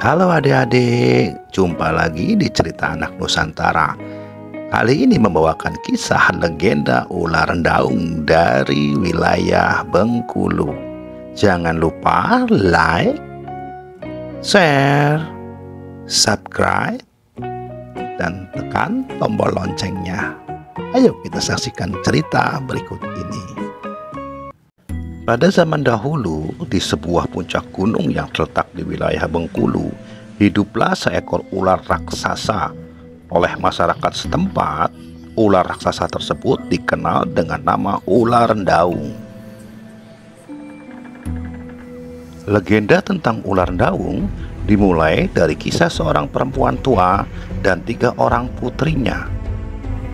Halo adik-adik, jumpa lagi di cerita anak Nusantara. Kali ini membawakan kisah legenda ular daung dari wilayah Bengkulu. Jangan lupa like, share, subscribe, dan tekan tombol loncengnya. Ayo kita saksikan cerita berikut ini. Pada zaman dahulu, di sebuah puncak gunung yang terletak di wilayah Bengkulu, hiduplah seekor ular raksasa. Oleh masyarakat setempat, ular raksasa tersebut dikenal dengan nama ular daung. Legenda tentang ular daung dimulai dari kisah seorang perempuan tua dan 3 orang putrinya.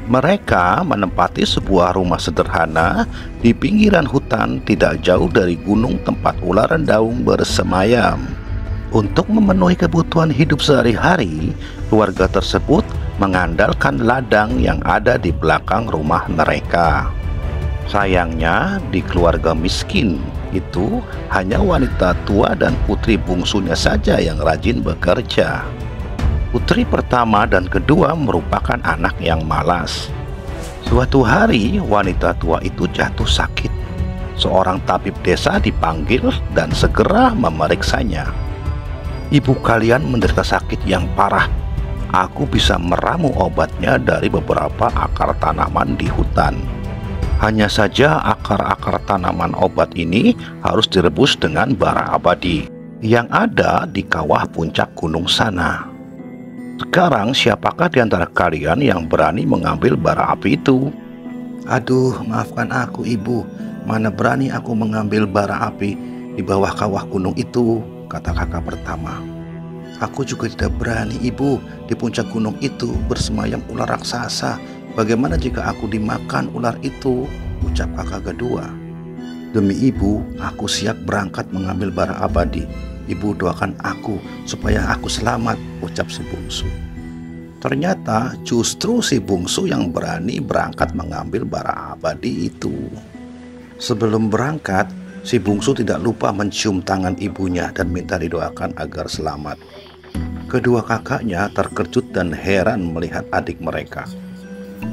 Mereka menempati sebuah rumah sederhana di pinggiran hutan tidak jauh dari gunung tempat ular daung bersemayam. Untuk memenuhi kebutuhan hidup sehari-hari, keluarga tersebut mengandalkan ladang yang ada di belakang rumah mereka. Sayangnya, di keluarga miskin itu hanya wanita tua dan putri bungsunya saja yang rajin bekerja. Putri pertama dan kedua merupakan anak yang malas. Suatu hari, wanita tua itu jatuh sakit. Seorang tabib desa dipanggil dan segera memeriksanya. "Ibu kalian menderita sakit yang parah. Aku bisa meramu obatnya dari beberapa akar tanaman di hutan. Hanya saja akar-akar tanaman obat ini harus direbus dengan bara abadi yang ada di kawah puncak gunung sana. Sekarang siapakah di antara kalian yang berani mengambil bara api itu?" "Aduh, maafkan aku ibu. Mana berani aku mengambil bara api di bawah kawah gunung itu," kata kakak pertama. "Aku juga tidak berani ibu. Di puncak gunung itu bersemayam ular raksasa. Bagaimana jika aku dimakan ular itu?" ucap kakak kedua. "Demi ibu, aku siap berangkat mengambil bara abadi. Ibu doakan aku supaya aku selamat," ucap si bungsu. Ternyata justru si bungsu yang berani berangkat mengambil bara abadi itu. Sebelum berangkat, si bungsu tidak lupa mencium tangan ibunya dan minta didoakan agar selamat. Kedua kakaknya terkejut dan heran melihat adik mereka.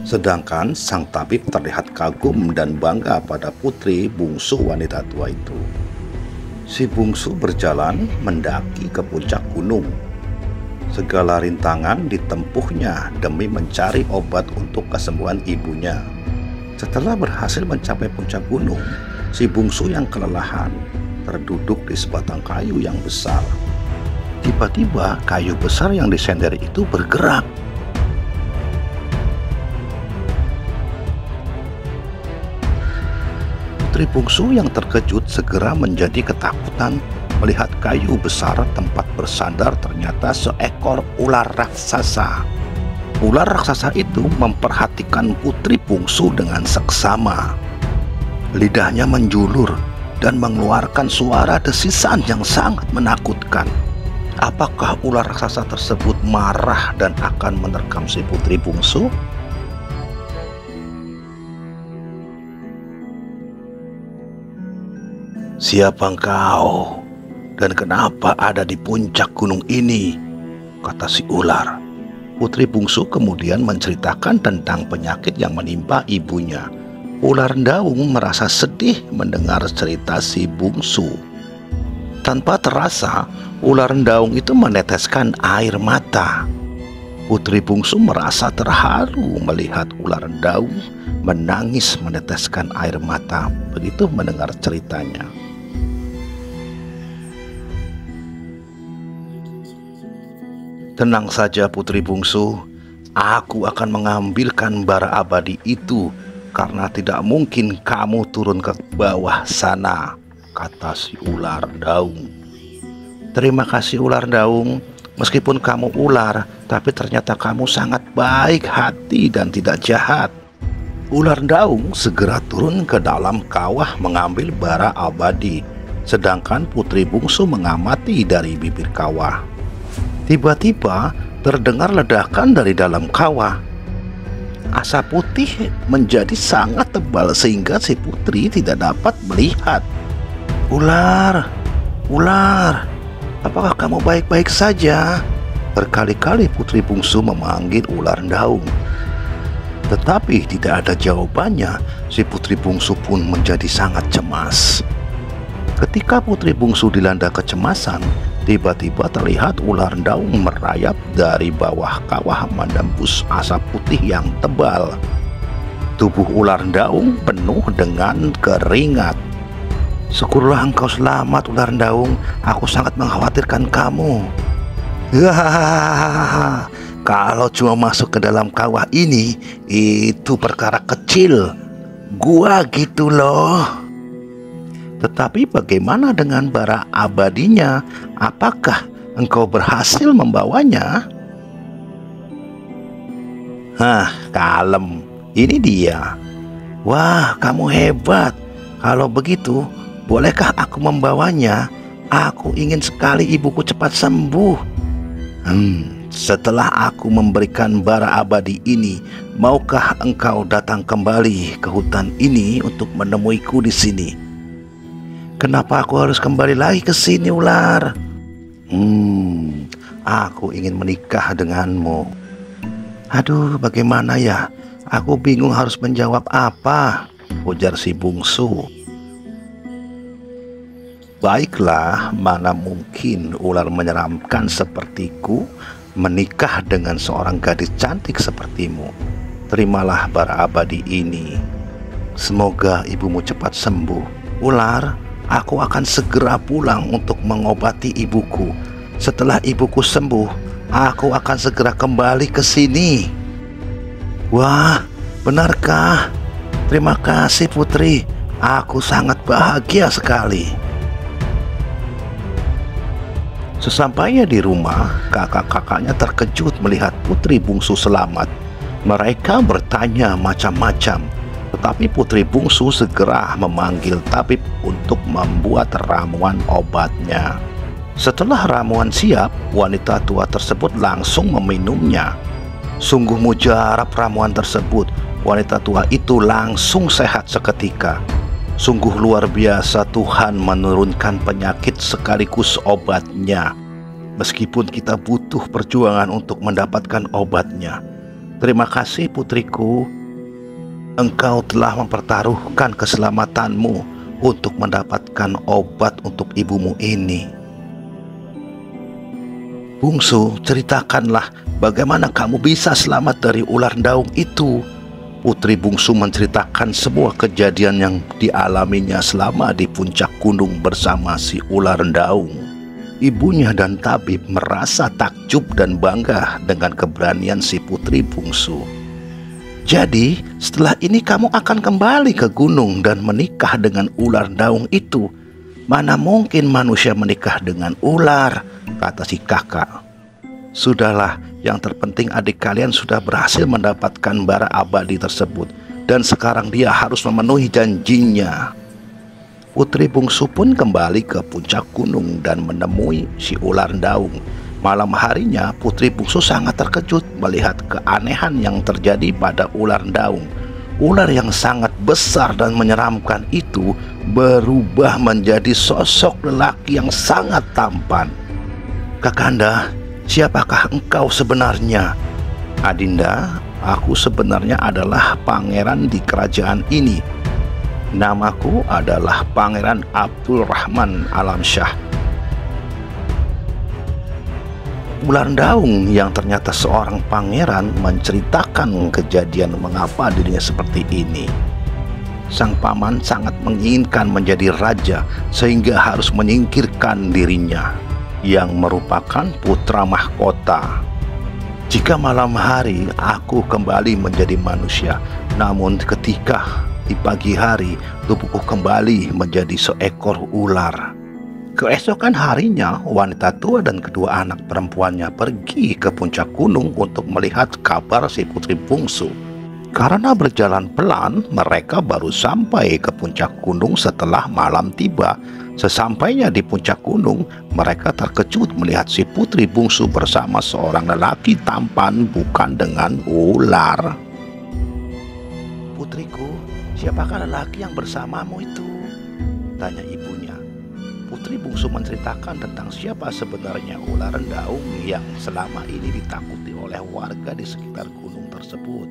Sedangkan sang tabib terlihat kagum dan bangga pada putri bungsu wanita tua itu. Si bungsu berjalan mendaki ke puncak gunung. Segala rintangan ditempuhnya demi mencari obat untuk kesembuhan ibunya. Setelah berhasil mencapai puncak gunung, si bungsu yang kelelahan terduduk di sebatang kayu yang besar. Tiba-tiba kayu besar yang disender itu bergerak. Putri bungsu yang terkejut segera menjadi ketakutan melihat kayu besar tempat bersandar ternyata seekor ular raksasa. Ular raksasa itu memperhatikan putri bungsu dengan seksama. Lidahnya menjulur dan mengeluarkan suara desisan yang sangat menakutkan. Apakah ular raksasa tersebut marah dan akan menerkam si putri bungsu? "Siapa engkau? Dan kenapa ada di puncak gunung ini?" kata si ular. Putri bungsu kemudian menceritakan tentang penyakit yang menimpa ibunya. Ular daung merasa sedih mendengar cerita si bungsu. Tanpa terasa, ular daung itu meneteskan air mata. Putri bungsu merasa terharu melihat ular daung menangis meneteskan air mata begitu mendengar ceritanya. "Tenang saja putri bungsu, aku akan mengambilkan bara abadi itu karena tidak mungkin kamu turun ke bawah sana," kata si ular daung. "Terima kasih ular daung, meskipun kamu ular, tapi ternyata kamu sangat baik hati dan tidak jahat." Ular daung segera turun ke dalam kawah mengambil bara abadi, sedangkan putri bungsu mengamati dari bibir kawah. Tiba-tiba terdengar ledakan dari dalam kawah. Asap putih menjadi sangat tebal sehingga si putri tidak dapat melihat. "Ular, ular, apakah kamu baik-baik saja?" Berkali-kali putri bungsu memanggil ular daung. Tetapi tidak ada jawabannya. Si putri bungsu pun menjadi sangat cemas. Ketika putri bungsu dilanda kecemasan, tiba-tiba terlihat ular daung merayap dari bawah kawah menembus asap putih yang tebal. Tubuh ular daung penuh dengan keringat. "Syukurlah engkau selamat, ular daung. Aku sangat mengkhawatirkan kamu." "Hahaha, kalau cuma masuk ke dalam kawah ini, itu perkara kecil. Gua gitu loh. Tetapi bagaimana dengan bara abadinya? Apakah engkau berhasil membawanya?" Kalem. Ini dia." "Wah, kamu hebat. Kalau begitu, bolehkah aku membawanya? Aku ingin sekali ibuku cepat sembuh." Setelah aku memberikan bara abadi ini, maukah engkau datang kembali ke hutan ini untuk menemuiku di sini?" "Kenapa aku harus kembali lagi ke sini, ular?" Aku ingin menikah denganmu." "Aduh, bagaimana ya? Aku bingung harus menjawab apa," ujar si bungsu. "Baiklah, mana mungkin ular menyeramkan sepertiku menikah dengan seorang gadis cantik sepertimu. Terimalah bara abadi ini. Semoga ibumu cepat sembuh. Ular, aku akan segera pulang untuk mengobati ibuku. Setelah ibuku sembuh, aku akan segera kembali ke sini." "Wah, benarkah? Terima kasih putri. Aku sangat bahagia sekali." Sesampainya di rumah, kakak-kakaknya terkejut melihat putri bungsu selamat. Mereka bertanya macam-macam, tetapi putri bungsu segera memanggil tabib untuk membuat ramuan obatnya. Setelah ramuan siap, wanita tua tersebut langsung meminumnya. Sungguh mujarab ramuan tersebut. Wanita tua itu langsung sehat seketika. Sungguh luar biasa Tuhan menurunkan penyakit sekaligus obatnya. Meskipun kita butuh perjuangan untuk mendapatkan obatnya. Terima kasih putriku. Engkau telah mempertaruhkan keselamatanmu untuk mendapatkan obat untuk ibumu ini. Bungsu, ceritakanlah bagaimana kamu bisa selamat dari ular daung itu. Putri bungsu menceritakan semua kejadian yang dialaminya selama di puncak gunung bersama si ular daung. Ibunya dan tabib merasa takjub dan bangga dengan keberanian si putri bungsu. "Jadi, setelah ini kamu akan kembali ke gunung dan menikah dengan ular daung itu. Mana mungkin manusia menikah dengan ular," kata si kakak. "Sudahlah, yang terpenting adik kalian sudah berhasil mendapatkan bara abadi tersebut, dan sekarang dia harus memenuhi janjinya." Putri bungsu pun kembali ke puncak gunung dan menemui si ular daung. Malam harinya, putri bungsu sangat terkejut melihat keanehan yang terjadi pada ular daung. Ular yang sangat besar dan menyeramkan itu berubah menjadi sosok lelaki yang sangat tampan. "Kakanda, siapakah engkau sebenarnya?" "Adinda, aku sebenarnya adalah pangeran di kerajaan ini. Namaku adalah Pangeran Abdul Rahman Alamsyah." Ular daung yang ternyata seorang pangeran menceritakan kejadian mengapa dirinya seperti ini. Sang paman sangat menginginkan menjadi raja sehingga harus menyingkirkan dirinya yang merupakan putra mahkota. "Jika malam hari aku kembali menjadi manusia, namun ketika di pagi hari tubuhku kembali menjadi seekor ular." Keesokan harinya, wanita tua dan kedua anak perempuannya pergi ke puncak gunung untuk melihat kabar si putri bungsu. Karena berjalan pelan, mereka baru sampai ke puncak gunung setelah malam tiba. Sesampainya di puncak gunung, mereka terkejut melihat si putri bungsu bersama seorang lelaki tampan bukan dengan ular. "Putriku, siapakah lelaki yang bersamamu itu?" tanya ibunya. Putri putri bungsu menceritakan tentang siapa sebenarnya ular rendaung yang selama ini ditakuti oleh warga di sekitar gunung tersebut.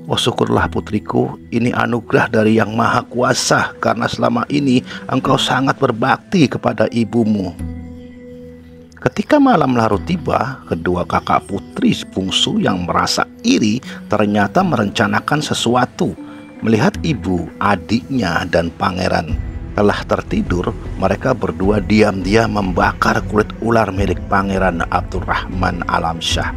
Oh, syukurlah putriku, ini anugerah dari Yang Maha Kuasa karena selama ini engkau sangat berbakti kepada ibumu. Ketika malam larut tiba, kedua kakak putri bungsu yang merasa iri ternyata merencanakan sesuatu. Melihat ibu, adiknya, dan pangeran telah tertidur, mereka berdua diam-diam membakar kulit ular milik Pangeran Abdurrahman Alamsyah.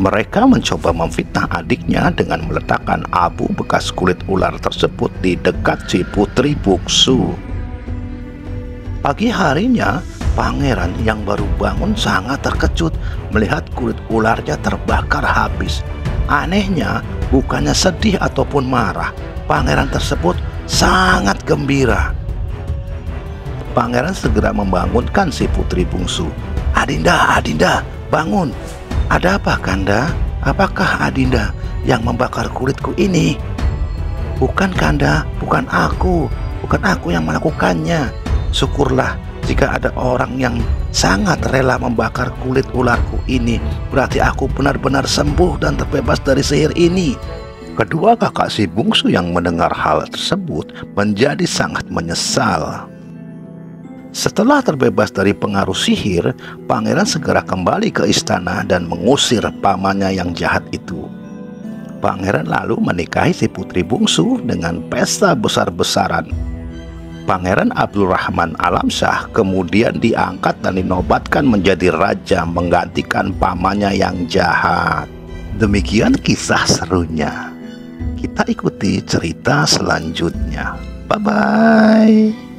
Mereka mencoba memfitnah adiknya dengan meletakkan abu bekas kulit ular tersebut di dekat si putri bungsu. Pagi harinya, pangeran yang baru bangun sangat terkejut melihat kulit ularnya terbakar habis. Anehnya, bukannya sedih ataupun marah, pangeran tersebut sangat gembira. Pangeran segera membangunkan si putri bungsu. "Adinda, Adinda, bangun. Ada apa, Kanda? Apakah Adinda yang membakar kulitku ini?" "Bukan, Kanda, bukan aku yang melakukannya. Syukurlah jika ada orang yang sangat rela membakar kulit ularku ini. Berarti aku benar-benar sembuh dan terbebas dari sihir ini." Kedua kakak si bungsu yang mendengar hal tersebut menjadi sangat menyesal. Setelah terbebas dari pengaruh sihir, pangeran segera kembali ke istana dan mengusir pamannya yang jahat itu. Pangeran lalu menikahi si putri bungsu dengan pesta besar-besaran. Pangeran Abdurrahman Alamsyah kemudian diangkat dan dinobatkan menjadi raja menggantikan pamannya yang jahat. Demikian kisah serunya. Kita ikuti cerita selanjutnya. Bye-bye.